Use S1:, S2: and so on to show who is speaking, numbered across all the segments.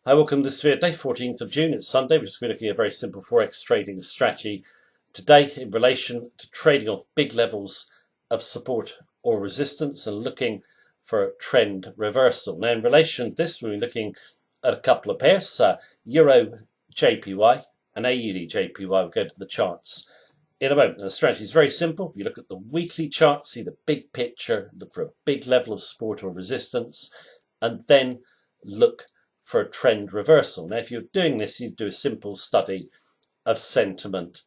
S1: Hi, welcome to this video, day 14th of June. It's Sunday. We're just going to be looking at a very simple Forex trading strategy today in relation to trading off big levels of support or resistance and looking for a trend reversal. Now, in relation to this, we're looking at a couple of pairs, Euro JPY and AUD JPY. We'll go to the charts in a moment. The strategy is very simple. You look at the weekly chart, see the big picture, look for a big level of support or resistance, and then look for a trend reversal. Now, if you're doing this, you do a simple study of sentiment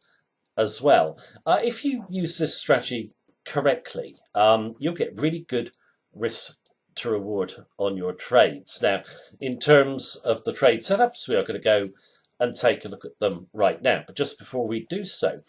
S1: as well. If you use this strategy correctly, you'll get really good risk to reward on your trades. Now, in terms of the trade setups, we are going to go and take a look at them right now. But just before we do so,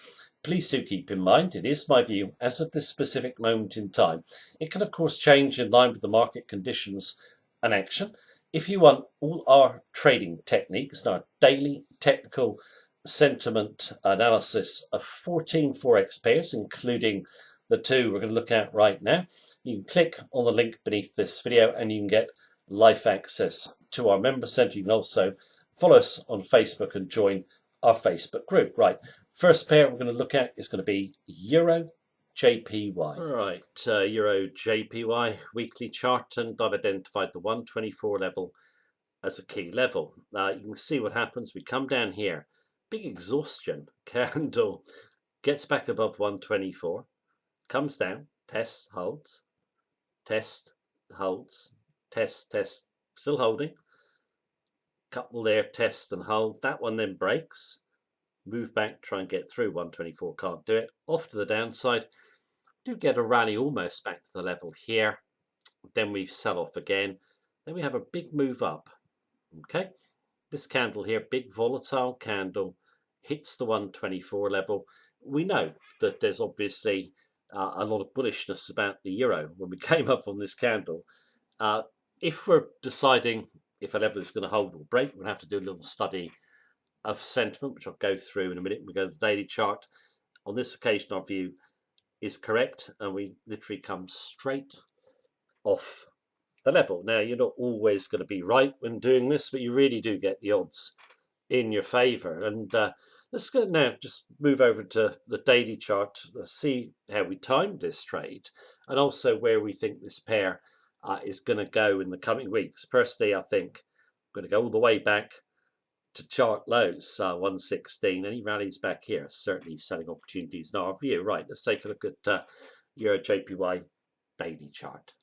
S1: please do keep in mind, it is my view as of this specific moment in time. It can, of course, change in line with the market conditions and action. If you want all our trading techniques and our daily technical sentiment analysis of 14 Forex pairs, including the two we're going to look at right now, you can click on the link beneath this video and you can get live access to our member center. You can also follow us on Facebook and join our Facebook group. Right, first pair we're going to look at is going to be Euro JPY. All right, Euro JPY weekly chart, and I've identified the 124 level as a key level. You can see what happens. We come down here, big exhaustion candle, gets back above 124, comes down, tests, holds, test, holds, test, still holding. Couple there, test and hold. That one then breaks. Move back, try and get through 124, can't do it. Off to the downside. Do get a rally almost back to the level here. Then we sell off again. Then we have a big move up. Okay, this candle here, big volatile candle, hits the 124 level. We know that there's obviously a lot of bullishness about the euro when we came up on this candle. If we're deciding if a level is going to hold or break, we'll have to do a little study of sentiment, which I'll go through in a minute. We go to the daily chart. On this occasion, our view is correct, and we literally come straight off the level. Now, you're not always going to be right when doing this, but you really do get the odds in your favor. And let's go now, just move over to the daily chart. Let's see how we timed this trade and also where we think this pair is going to go in the coming weeks. Personally, I think I'm going to go all the way back to chart lows, 116. Any rallies back here, certainly selling opportunities in our view. Right, let's take a look at Euro JPY daily chart.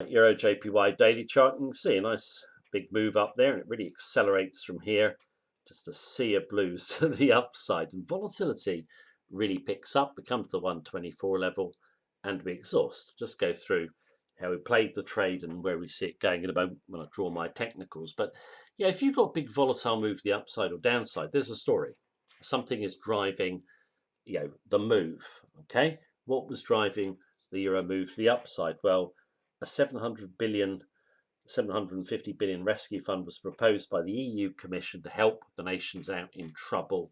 S1: Euro JPY daily chart, you can see a nice big move up there, and it really accelerates from here. Just a sea of blues to the upside, and volatility really picks up. We come to the 124 level and we exhaust. Just go through how we played the trade and where we see it going in a moment when I draw my technicals. But yeah, if you've got big volatile move to the upside or downside, there's a story. Something is driving, the move. Okay, what was driving the euro move to the upside? Well, a 750 billion rescue fund was proposed by the EU Commission to help the nations out in trouble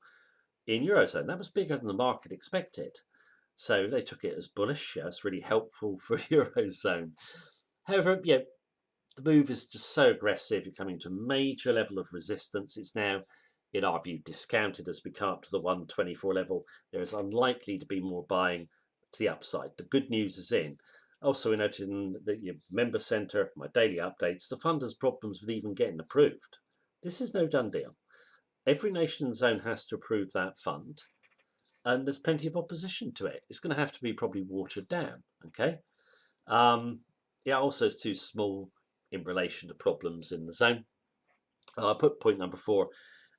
S1: in Eurozone. That was bigger than the market expected. So they took it as bullish. Yeah, it's really helpful for Eurozone. However, the move is just so aggressive. You're coming to a major level of resistance. It's now, in our view, discounted as we come up to the 124 level. There is unlikely to be more buying to the upside. The good news is in. Also, we noted in the member centre, my daily updates, the fund has problems with even getting approved. This is no done deal. Every nation in the zone has to approve that fund, and there's plenty of opposition to it. It's going to have to be probably watered down. Okay. Also it's too small in relation to problems in the zone. I put point number 4.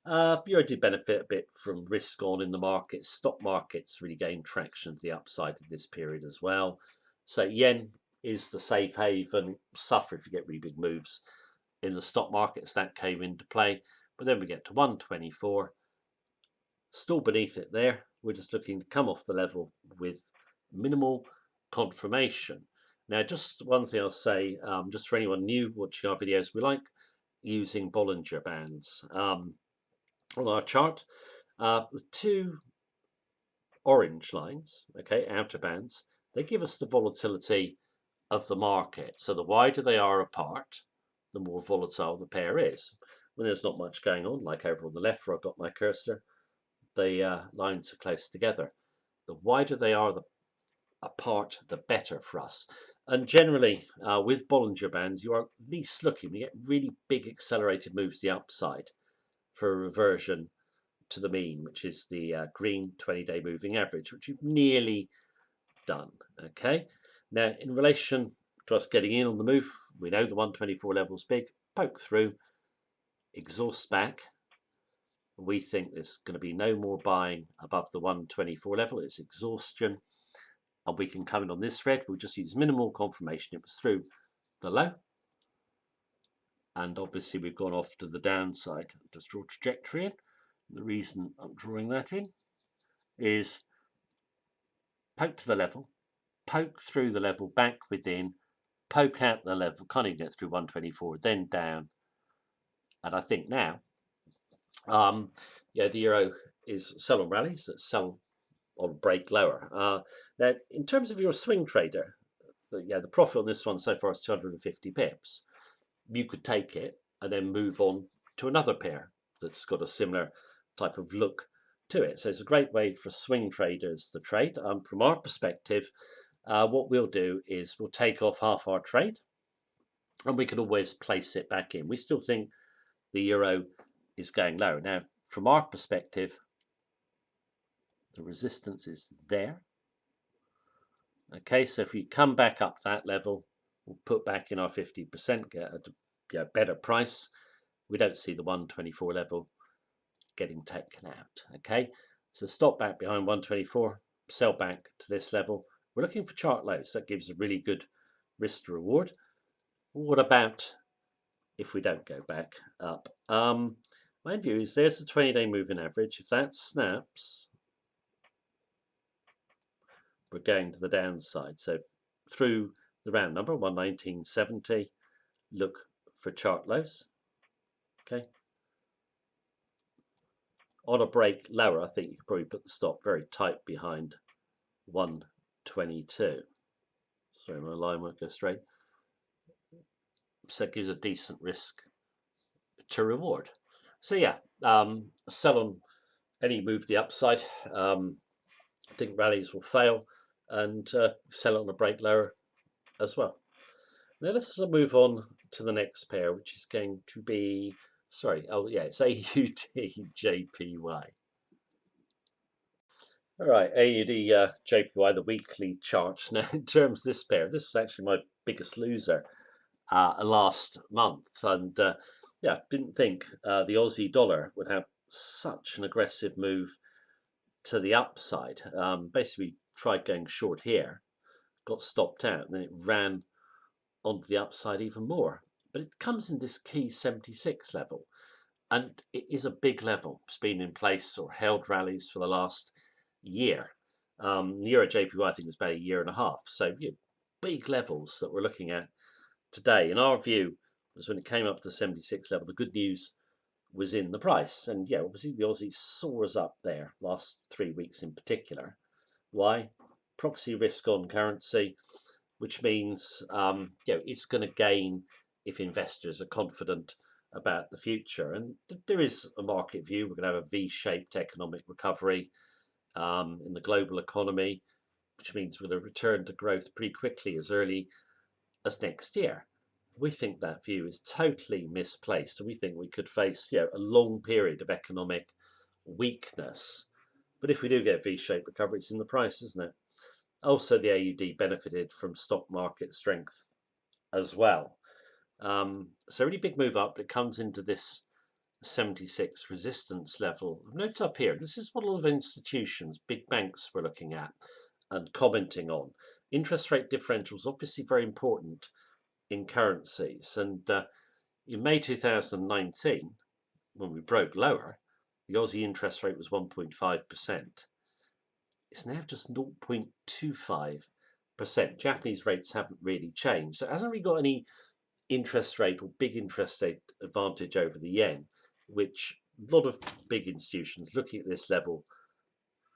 S1: Euro did benefit a bit from risk on in the markets. Stock markets really gained traction to the upside in this period as well. So yen is the safe haven. Suffer if you get really big moves in the stock markets. That came into play. But then we get to 124. Still beneath it there. We're just looking to come off the level with minimal confirmation. Now, just one thing I'll say, just for anyone new watching our videos, we like using Bollinger Bands on our chart with 2 orange lines, okay, outer bands. They give us the volatility of the market. So the wider they are apart, the more volatile the pair is. when there's not much going on, like over on the left where I've got my cursor, the lines are close together. The wider they are apart, the better for us. And generally, with Bollinger Bands, you are at least looking, we get really big accelerated moves the upside for a reversion to the mean, which is the green 20-day moving average, which you've nearly done. Okay. Now, in relation to us getting in on the move, we know the 124 level's big, poke through, exhaust back. We think there's going to be no more buying above the 124 level. It's exhaustion. And we can come in on this thread. We'll just use minimal confirmation. It was through the low. And obviously we've gone off to the downside. Just draw trajectory in. The reason I'm drawing that in is poke to the level, poke through the level, back within, poke out the level, can't even get through 124, then down. And I think now, the euro is sell on rallies, that's sell on break lower. Now, in terms of your swing trader, the profit on this one so far is 250 pips. You could take it and then move on to another pair that's got a similar type of look to it. So it's a great way for swing traders to trade. From our perspective, what we'll do is we'll take off half our trade and we can always place it back in. We still think the euro is going lower. Now, from our perspective, the resistance is there. Okay, so if we come back up that level, we'll put back in our 50%, get a better price. We don't see the 124 level getting taken out. Okay, so stop back behind 124, sell back to this level. We're looking for chart lows. That gives a really good risk to reward. What about if we don't go back up? My view is there's the 20-day moving average. If that snaps, we're going to the downside. So through the round number 119.70, look for chart lows. Okay. On a break lower, I think you could probably put the stop very tight behind 122. Sorry, my line won't go straight. So it gives a decent risk to reward. So yeah, sell on any move to the upside. I think rallies will fail, and sell on a break lower as well. Now let's move on to the next pair, which is going to be, it's AUD JPY. All right, AUD JPY, the weekly chart. Now, in terms of this pair, this was actually my biggest loser last month, and didn't think the Aussie dollar would have such an aggressive move to the upside. Basically, tried going short here, got stopped out, and then it ran onto the upside even more. But it comes in this key 76 level, and it is a big level. It's been in place or held rallies for the last year. Euro JPY, I think, was about a year and a half. So big levels that we're looking at today. In our view, was when it came up to the 76 level, the good news was in the price. And obviously the Aussie soars up there last 3 weeks in particular. Why? Proxy risk on currency, which means it's going to gain if investors are confident about the future. And there is a market view. We're going to have a V-shaped economic recovery in the global economy, which means we're going to return to growth pretty quickly as early as next year. We think that view is totally misplaced, and we think we could face a long period of economic weakness. But if we do get V-shaped recovery, it's in the price, isn't it? Also, the AUD benefited from stock market strength as well. So really big move up. It comes into this 76 resistance level. Note up here, this is what a lot of institutions, big banks were looking at and commenting on. Interest rate differentials, obviously very important in currencies. And in May 2019, when we broke lower, the Aussie interest rate was 1.5%. It's now just 0.25%. Japanese rates haven't really changed. So it hasn't really got any interest rate or big interest rate advantage over the yen, which a lot of big institutions looking at this level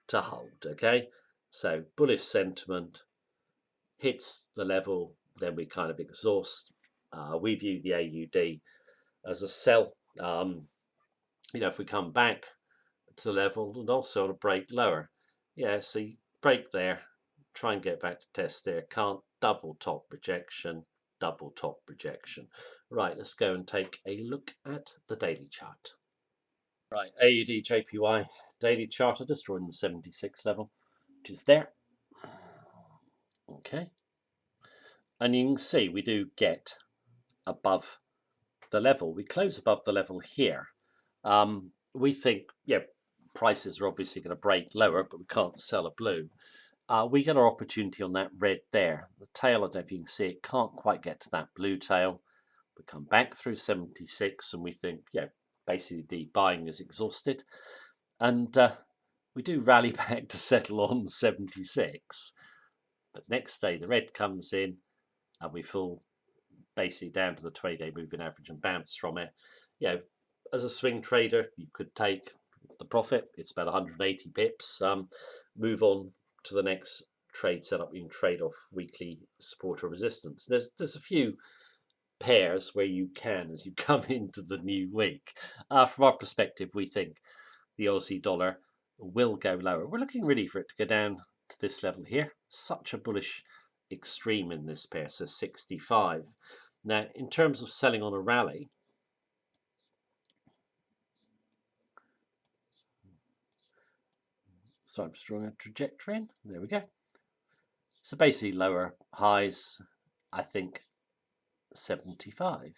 S1: to hold. Okay, so bullish sentiment hits the level, then we kind of exhaust. We view the AUD as a sell You know, if we come back to the level and also on a break lower, yeah, so you break there, try and get back to test there, can't, double top rejection, double top rejection. Right, let's go and take a look at the daily chart. Right, AUD JPY daily chart, I just drawn the 76 level, which is there. Okay, and you can see we do get above the level. We close above the level here. We think, yeah, prices are obviously going to break lower, but we can't sell a blue. We get our opportunity on that red there. The tail, I don't know if you can see it, can't quite get to that blue tail. We come back through 76 and we think, yeah, basically the buying is exhausted. And we do rally back to settle on 76. But next day the red comes in and we fall basically down to the 20-day moving average and bounce from it. You know, as a swing trader, you could take the profit. It's about 180 pips. Move on to the next trade setup. You can trade off weekly support or resistance. There's a few pairs where you can as you come into the new week. From our perspective, we think the Aussie dollar will go lower. We're looking really for it to go down to this level here. Such a bullish extreme in this pair, so 65. Now, in terms of selling on a rally, so I'm just drawing a trajectory in. There we go. So basically lower highs, I think 75.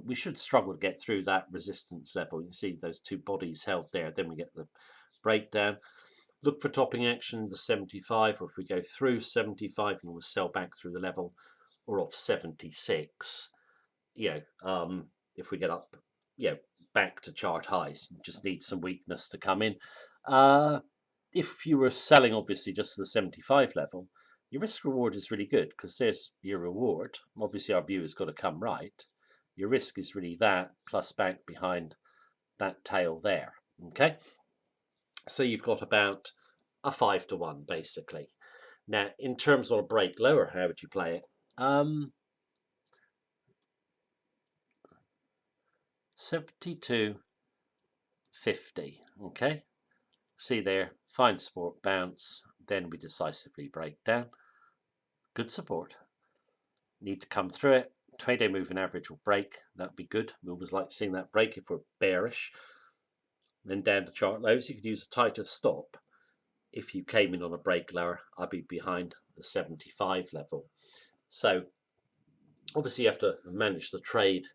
S1: We should struggle to get through that resistance level. You can see those two bodies held there. Then we get the breakdown. Look for topping action the 75, or if we go through 75 and we'll sell back through the level, or off 76. If we get up, back to chart highs, you just need some weakness to come in. If you were selling, obviously, just to the 75 level, your risk reward is really good because there's your reward. Obviously, our view has got to come right. Your risk is really that plus back behind that tail there. Okay, so you've got about a 5-to-1 basically. Now, in terms of a break lower, how would you play it? 72.50. Okay, see there, find support, bounce, then we decisively break down. Good support. Need to come through it. 20-day moving average will break. That'd be good. We always like seeing that break if we're bearish. Then down to chart lows, you could use a tighter stop. If you came in on a break lower, I'd be behind the 75 level. So obviously you have to manage the trade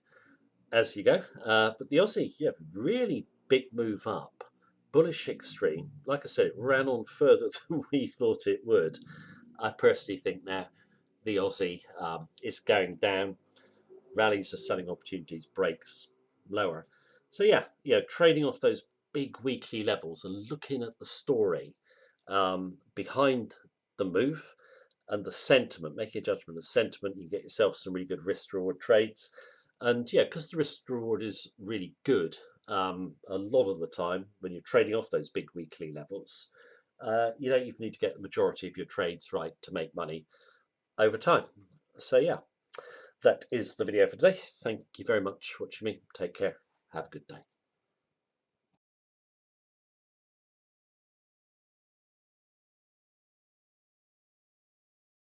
S1: as you go. But the Aussie, really big move up. Bullish extreme. Like I said, it ran on further than we thought it would. I personally think now the Aussie is going down. Rallies are selling opportunities, breaks lower. So trading off those big weekly levels and looking at the story behind the move and the sentiment, making a judgment of sentiment, you get yourself some really good risk reward trades. And because the risk reward is really good, a lot of the time when you're trading off those big weekly levels, you don't even need to get the majority of your trades right to make money over time. So that is the video for today. Thank you very much for watching me. Take care. Have a good day.